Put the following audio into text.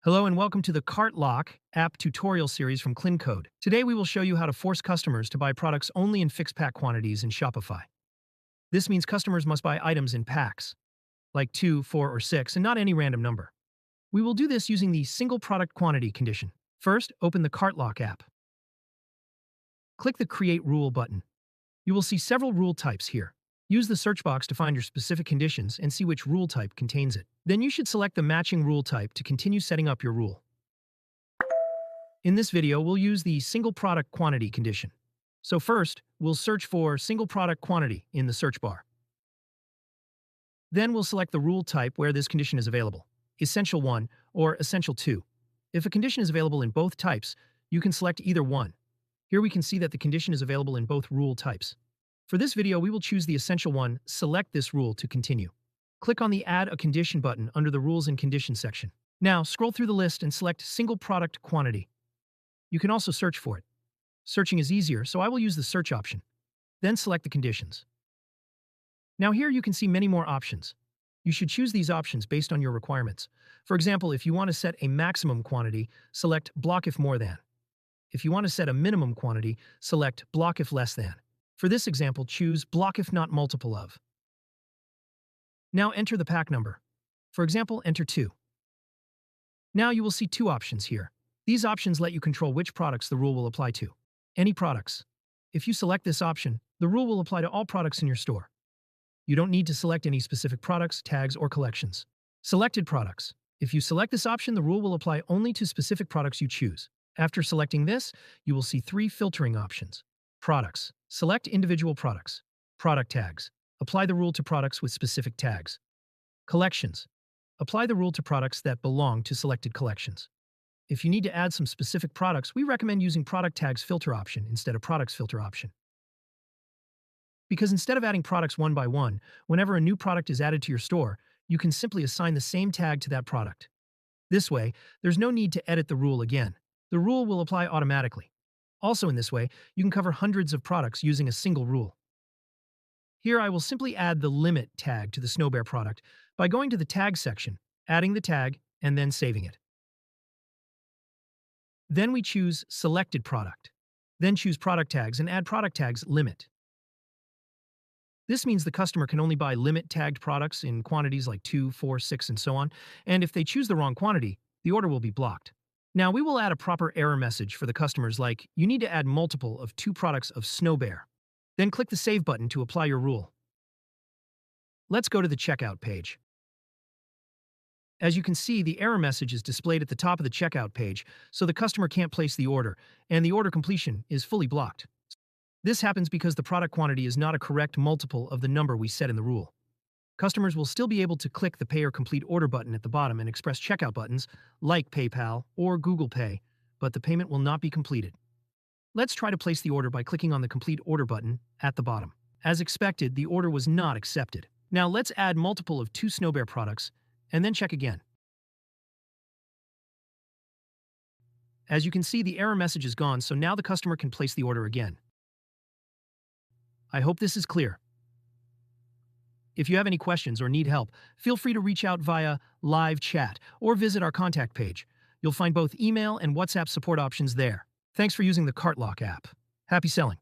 Hello and welcome to the Cart Lock app tutorial series from KlinKode. Today we will show you how to force customers to buy products only in fixed pack quantities in Shopify. This means customers must buy items in packs, like 2, 4, or 6, and not any random number. We will do this using the single product quantity condition. First, open the Cart Lock app. Click the Create Rule button. You will see several rule types here. Use the search box to find your specific conditions and see which rule type contains it. Then you should select the matching rule type to continue setting up your rule. In this video, we'll use the single product quantity condition. So first, we'll search for single product quantity in the search bar. Then we'll select the rule type where this condition is available, Essential 1 or Essential 2. If a condition is available in both types, you can select either one. Here we can see that the condition is available in both rule types. For this video, we will choose the Essential 1, select this rule to continue. Click on the Add a Condition button under the Rules and Conditions section. Now, scroll through the list and select Single Product Quantity. You can also search for it. Searching is easier, so I will use the Search option. Then select the conditions. Now here you can see many more options. You should choose these options based on your requirements. For example, if you want to set a maximum quantity, select Block if more than. If you want to set a minimum quantity, select Block if less than. For this example, choose Block if not multiple of. Now enter the pack number. For example, enter 2. Now you will see two options here. These options let you control which products the rule will apply to. Any products. If you select this option, the rule will apply to all products in your store. You don't need to select any specific products, tags, or collections. Selected products. If you select this option, the rule will apply only to specific products you choose. After selecting this, you will see 3 filtering options. Products. Select individual products. Product tags. Apply the rule to products with specific tags. Collections. Apply the rule to products that belong to selected collections. If you need to add some specific products, we recommend using Product Tags Filter option instead of Products Filter option. Because instead of adding products one by one, whenever a new product is added to your store, you can simply assign the same tag to that product. This way, there's no need to edit the rule again. The rule will apply automatically. Also in this way, you can cover hundreds of products using a single rule. Here I will simply add the limit tag to the Snow Bear product by going to the tag section, adding the tag, and then saving it. Then we choose Selected Product. Then choose Product Tags and add Product Tags Limit. This means the customer can only buy limit-tagged products in quantities like 2, 4, 6, and so on, and if they choose the wrong quantity, the order will be blocked. Now we will add a proper error message for the customers like, you need to add multiple of 2 products of Snow Bear. Then click the Save button to apply your rule. Let's go to the checkout page. As you can see, the error message is displayed at the top of the checkout page, so the customer can't place the order, and the order completion is fully blocked. This happens because the product quantity is not a correct multiple of the number we set in the rule. Customers will still be able to click the Pay or Complete Order button at the bottom and express checkout buttons, like PayPal or Google Pay, but the payment will not be completed. Let's try to place the order by clicking on the Complete Order button at the bottom. As expected, the order was not accepted. Now let's add multiple of 2 Snow Bear products, and then check again. As you can see, the error message is gone, so now the customer can place the order again. I hope this is clear. If you have any questions or need help, feel free to reach out via live chat or visit our contact page. You'll find both email and WhatsApp support options there. Thanks for using the Cart Lock app. Happy selling!